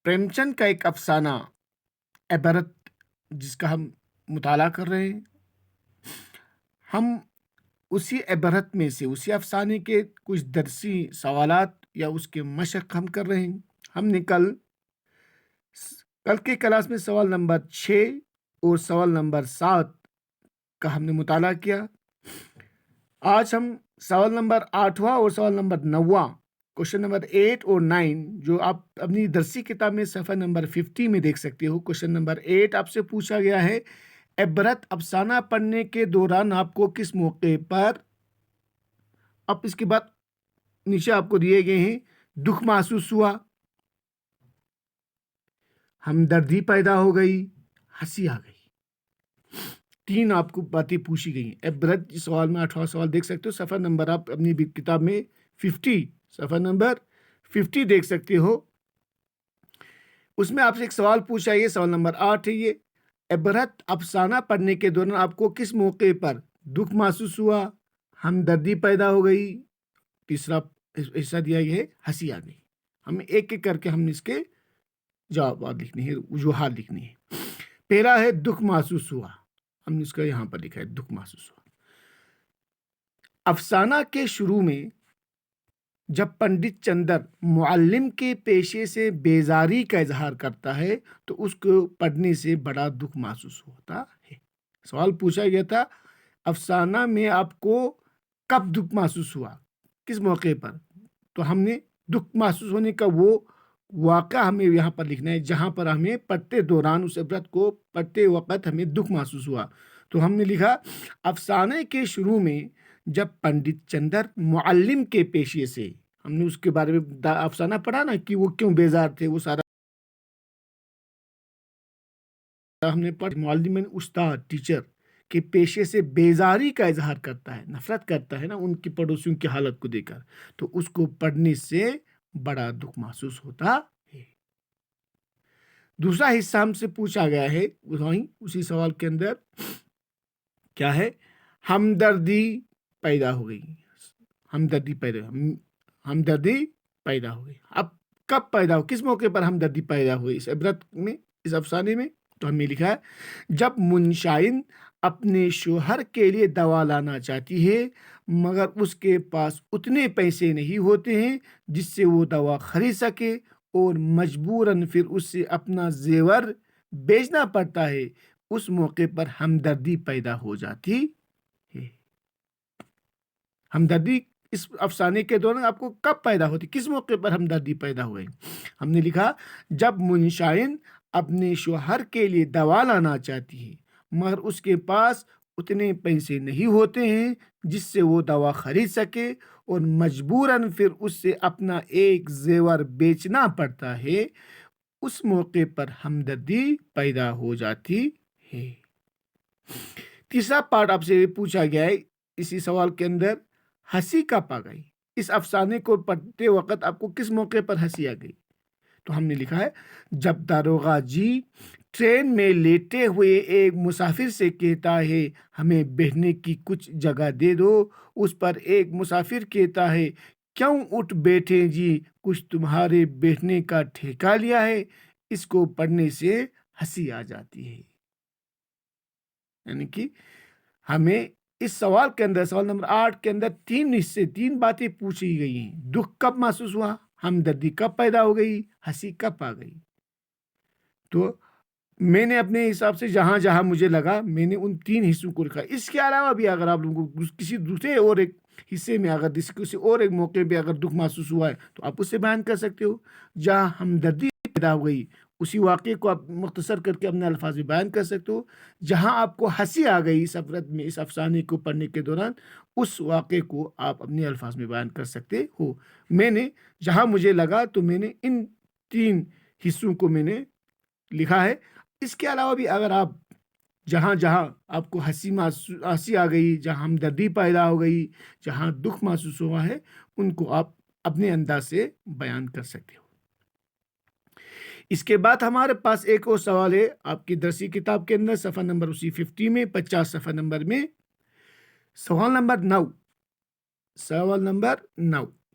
प्रेमचंद का एक अफसाना इबरत जिसका हम मुताला कर रहे हैं, हम उसी इबरत में से उसी अफसाने के कुछ दरसी सवालात या उसके मशक हम कर रहे हैं। हमने कल के क्लास में सवाल नंबर 6 और सवाल नंबर 7 का हमने मुताला किया। आज हम सवाल नंबर 8वां और सवाल नंबर 9वां, क्वेश्चन नंबर 8 और 9, जो आप अपनी दरसी किताब में सफ़ा नंबर 50 में देख सकते हो। क्वेश्चन नंबर 8 आपसे पूछा गया है, इबरत अफसाना पढ़ने के दौरान आपको किस मौके पर, अब इसके बाद नीचे आपको दिए गए हैं, दुख महसूस हुआ, हमदर्दी पैदा हो गई, हंसी आ गई। 3 आपको बातें पूछी गई हैं। इबरत सवाल में 8वां सवाल देख सकते हो, सफ़ा नंबर आप अपनी किताब में 50, सफ़ा नंबर 50 देख सकते हो। उसमें आपसे एक सवाल पूछा है, ये सवाल नंबर 8 है। ये इबरत अफसाना पढ़ने के दौरान आपको किस मौके पर दुख महसूस हुआ, हमदर्दी पैदा हो गई, तीसरा हिस्सा दिया गया है, हंसी आ गई। हमें एक एक करके हमने इसके जवाब लिखने हैं, वजूहात लिखनी है। पहला है दुख महसूस हुआ, हमने इसका यहाँ पर लिखा है दुख महसूस हुआ। अफसाना के शुरू में जब पंडित चंदर मुअल्लिम के पेशे से बेजारी का इजहार करता है तो उसको पढ़ने से बड़ा दुख महसूस होता है। सवाल पूछा गया था, अफसाना में आपको कब दुख महसूस हुआ, किस मौके पर? तो हमने दुख महसूस होने का वो वाक़ा हमें यहाँ पर लिखना है जहाँ पर हमें पढ़ते दौरान, उस इबरत को पढ़ते वक़्त हमें दुख महसूस हुआ। तो हमने लिखा, अफसाने के शुरू में जब पंडित चंदर मुअल्लिम के पेशे से, हमने उसके बारे में अफसाना पढ़ा ना कि वो क्यों बेजार थे, वो सारा हमने पढ़ा। मुअल्लिम उस्ताद, टीचर के पेशे से बेजारी का इजहार करता है, नफरत करता है ना उनकी पड़ोसियों की हालत को देखकर, तो उसको पढ़ने से बड़ा दुख महसूस होता है। दूसरा हिस्सा हमसे पूछा गया है, वहीं उसी सवाल के अंदर क्या है, हमदर्दी पैदा हो गई, हमदर्दी पैदा हो गई। अब कब पैदा हो, किस मौके पर हमदर्दी पैदा हुई इस इबरत में, इस अफसाने में? तो हमने लिखा है, जब मुनशाइन अपने शोहर के लिए दवा लाना चाहती है मगर उसके पास उतने पैसे नहीं होते हैं जिससे वो दवा खरीद सके और मजबूरन फिर उससे अपना जेवर बेचना पड़ता है, उस मौके पर हमदर्दी पैदा हो जाती है। हमदर्दी इस अफसाने के दौरान आपको कब पैदा होती, किस मौके पर हमदर्दी पैदा हुई? हमने लिखा, जब मुनशाइन अपने शोहर के लिए दवा लाना चाहती है मगर उसके पास उतने पैसे नहीं होते हैं जिससे वो दवा खरीद सके और मजबूरन फिर उससे अपना एक जेवर बेचना पड़ता है, उस मौके पर हमदर्दी पैदा हो जाती है। तीसरा पार्ट आपसे पूछा गया है इसी सवाल के अंदर, हंसी कब आ गई, इस अफसाने को पढ़ते वक्त आपको किस मौके पर हंसी आ गई? तो हमने लिखा है, जब दारोगा जी ट्रेन में लेटे हुए एक मुसाफिर से कहता है हमें बैठने की कुछ जगह दे दो, उस पर एक मुसाफिर कहता है क्यों उठ बैठे जी, कुछ तुम्हारे बैठने का ठेका लिया है। इसको पढ़ने से हंसी आ जाती है। यानी कि हमें इस सवाल के अंदर, सवाल नंबर 8 के अंदर 3 हिस्से, 3 बातें पूछी गई हैं। दुख कब महसूस हुआ, हमदर्दी कब पैदा हो गई, हंसी कब आ गई। तो मैंने अपने हिसाब से जहां जहां मुझे लगा मैंने उन 3 हिस्सों को लिखा। इसके अलावा भी अगर आप लोगों को किसी दूसरे और एक हिस्से में, अगर किसी और एक मौके पे अगर दुख महसूस हुआ है तो आप उससे बयान कर सकते हो। जहां हमदर्दी पैदा हो गई उसी वाक़े को आप मुख्तसर करके अपने अल्फाज में बयान कर सकते हो। जहां आपको हंसी आ गई इस अफरत में, इस अफसाने को पढ़ने के दौरान, उस वाक़े को आप अपने अल्फाज में बयान कर सकते हो। मैंने जहां मुझे लगा तो मैंने इन 3 हिस्सों को मैंने लिखा है। इसके अलावा भी अगर आप जहाँ जहाँ आपको हंसी आ गई, जहाँ हमदर्दी पैदा हो गई, जहाँ दुख महसूस हुआ है, उनको आप अपने अंदाज से बयान कर सकते हो। इसके बाद हमारे पास एक और सवाल है आपकी दरसी किताब के अंदर, सफ़ा नंबर उसी 50 में, 50 सफ़ा नंबर में, सवाल नंबर 9,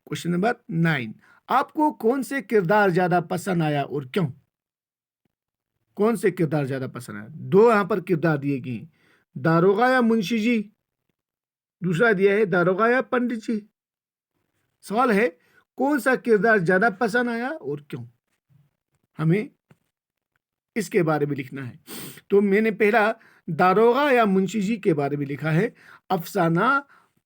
क्वेश्चन नंबर 9। آپ کو کون سے کردار زیادہ پسند آیا اور کیوں؟ کون سے کردار زیادہ پسند آیا؟ دو یہاں پر کردار دیے گئے ہیں، داروغہ یا منشی جی، دوسرا دیا ہے داروغہ یا پنڈت جی۔ سوال ہے کون سا کردار زیادہ پسند آیا اور کیوں؟ ہمیں اس کے بارے میں لکھنا ہے۔ تو میں نے پہلا داروغہ یا منشی جی کے بارے میں لکھا ہے۔ افسانہ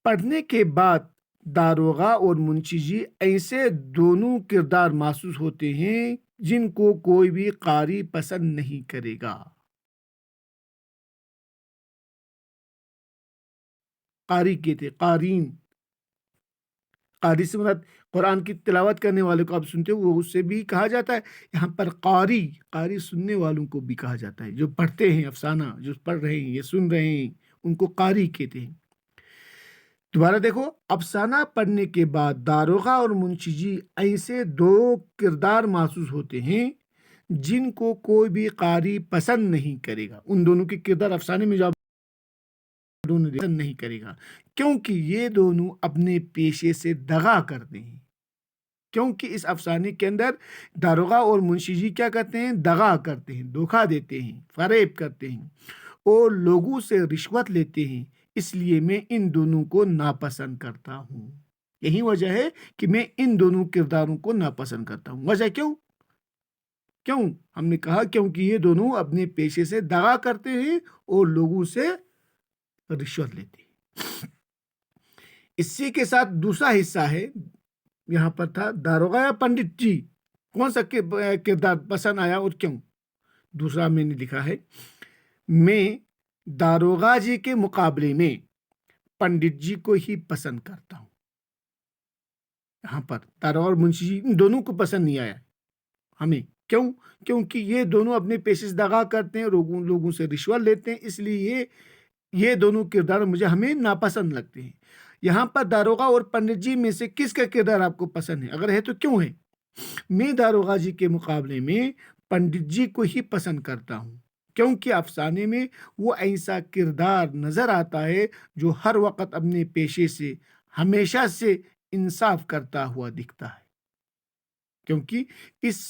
پڑھنے کے بعد داروغہ اور منشی جی ایسے دونوں کردار محسوس ہوتے ہیں جن کو کوئی بھی قاری پسند نہیں کرے گا۔ قاری کہتے قارین، قاری سے مراد قرآن کی تلاوت کرنے والے کو آپ سنتے ہو، وہ اس سے بھی کہا جاتا ہے۔ یہاں پر قاری، قاری سننے والوں کو بھی کہا جاتا ہے، جو پڑھتے ہیں افسانہ، جو پڑھ رہے ہیں یا سن رہے ہیں، ان کو قاری کہتے ہیں۔ دوبارہ دیکھو، افسانہ پڑھنے کے بعد داروغہ اور منشی جی ایسے دو کردار محسوس ہوتے ہیں جن کو کوئی بھی قاری پسند نہیں کرے گا۔ ان دونوں کے کردار افسانے میں جو پسند نہیں کرے گا، کیونکہ یہ دونوں اپنے پیشے سے دغا کرتے ہیں۔ کیونکہ اس افسانے کے اندر داروغہ اور منشی جی کیا کرتے ہیں؟ دغا کرتے ہیں، دھوکہ دیتے ہیں، فریب کرتے ہیں اور لوگوں سے رشوت لیتے ہیں۔ اس لیے میں ان دونوں کو ناپسند کرتا ہوں۔ یہی وجہ ہے کہ میں ان دونوں کرداروں کو ناپسند کرتا ہوں۔ وجہ کیوں؟ ہم نے کہا کیونکہ یہ دونوں اپنے پیشے سے دغا کرتے ہیں اور لوگوں سے رشوت لیتے ہیں۔ اسی کے ساتھ دوسرا حصہ ہے، یہاں پر تھا داروغہ یا پنڈت جی، کون سا کردار پسند آیا اور کیوں؟ دوسرا میں نے لکھا ہے، میں داروغہ جی کے مقابلے میں پنڈت جی کو ہی پسند کرتا ہوں۔ یہاں پر داروغہ اور منشی جی ان دونوں کو پسند نہیں آیا ہمیں۔ کیوں؟ کیونکہ یہ دونوں اپنے پیشے سے دغا کرتے ہیں، لوگوں سے رشوت لیتے ہیں، اس لیے یہ دونوں کردار ہمیں ناپسند لگتے ہیں۔ یہاں پر داروغہ اور پنڈت جی میں سے کس کا کردار آپ کو پسند ہے؟ اگر ہے تو کیوں ہے؟ میں داروغہ جی کے مقابلے میں پنڈت جی کو ہی پسند کرتا ہوں، کیونکہ افسانے میں وہ ایسا کردار نظر آتا ہے جو ہر وقت اپنے پیشے سے ہمیشہ سے انصاف کرتا ہوا دکھتا ہے۔ کیونکہ اس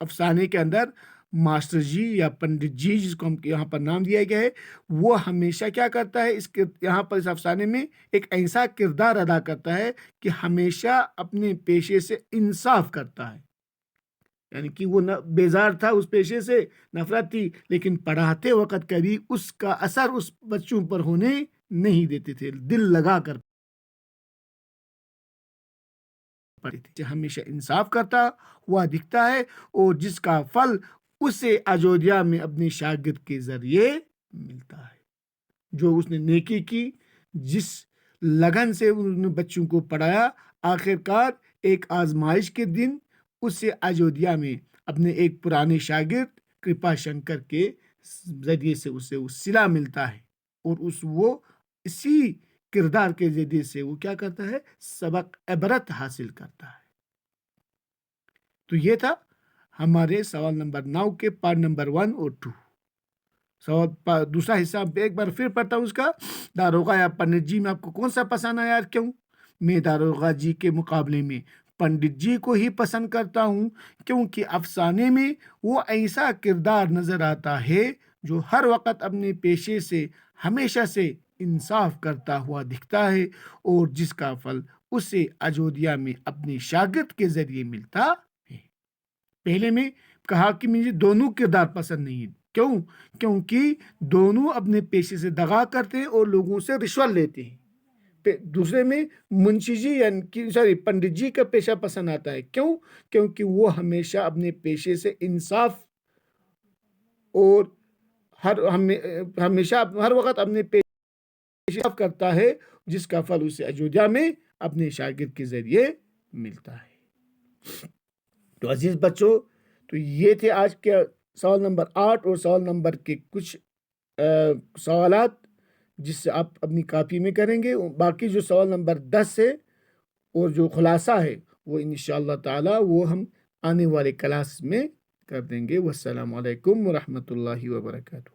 افسانے کے اندر ماسٹر جی یا پنڈت جی، جس کو ہم یہاں پر نام دیا گیا ہے، وہ ہمیشہ کیا کرتا ہے؟ یہاں پر اس افسانے میں ایک ایسا کردار ادا کرتا ہے کہ ہمیشہ اپنے پیشے سے انصاف کرتا ہے۔ یعنی کہ وہ بیزار تھا اس پیشے سے، نفرت تھی، لیکن پڑھاتے وقت کبھی اس کا اثر اس بچوں پر ہونے نہیں دیتے تھے، دل لگا کر پڑھتے تھے۔ ہمیشہ انصاف کرتا ہوا دکھتا ہے اور جس کا پھل اسے اجودھیا میں اپنے شاگرد کے ذریعے ملتا ہے۔ جو اس نے نیکی کی، جس لگن سے انہوں نے بچوں کو پڑھایا، آخر کار ایک آزمائش کے دن اسے اجودھیا میں اپنے ایک پرانے شاگرد کرپا شنکر کے ذریعے سے اسے وہ صلہ ملتا ہے، اور وہ اسی کردار کے ذریعے سے وہ کیا کرتا ہے؟ سبق عبرت حاصل کرتا ہے۔ تو یہ تھا ہمارے سوال نمبر 9 کے پارٹ نمبر 1 اور 2۔ سوال دوسرا حصہ ایک بار پھر پڑھتا ہوں اس کا۔ داروغہ یا پنڈت جی میں آپ کو کون سا پسند آیا اور کیوں؟ میں داروغہ جی کے مقابلے میں پنڈت جی کو ہی پسند کرتا ہوں، کیونکہ افسانے میں وہ ایسا کردار نظر آتا ہے جو ہر وقت اپنے پیشے سے ہمیشہ سے انصاف کرتا ہوا دکھتا ہے اور جس کا پھل اسے اجودھیا میں اپنے شاگرد کے ذریعے ملتا ہے۔ پہلے میں کہا کہ مجھے دونوں کردار پسند نہیں ہیں۔ کیوں؟ کیونکہ دونوں اپنے پیشے سے دغا کرتے ہیں اور لوگوں سے رشوت لیتے ہیں۔ دوسرے میں منشی جی یعنی پنڈت جی کا پیشہ پسند آتا ہے۔ کیوں؟ کیونکہ وہ ہمیشہ اپنے پیشے سے انصاف اور ہمیشہ ہر وقت اپنے پیشے انصاف کرتا ہے، جس کا پھل اسے اجودھیا میں اپنے شاگرد کے ذریعے ملتا ہے۔ تو عزیز بچوں، تو یہ تھے آج کے سوال نمبر 8 اور سوال نمبر کے کچھ سوالات جس سے آپ اپنی کاپی میں کریں گے۔ باقی جو سوال نمبر 10 ہے اور جو خلاصہ ہے وہ انشاءاللہ تعالی وہ ہم آنے والے کلاس میں کر دیں گے۔ والسلام علیکم ورحمۃ اللہ وبرکاتہ۔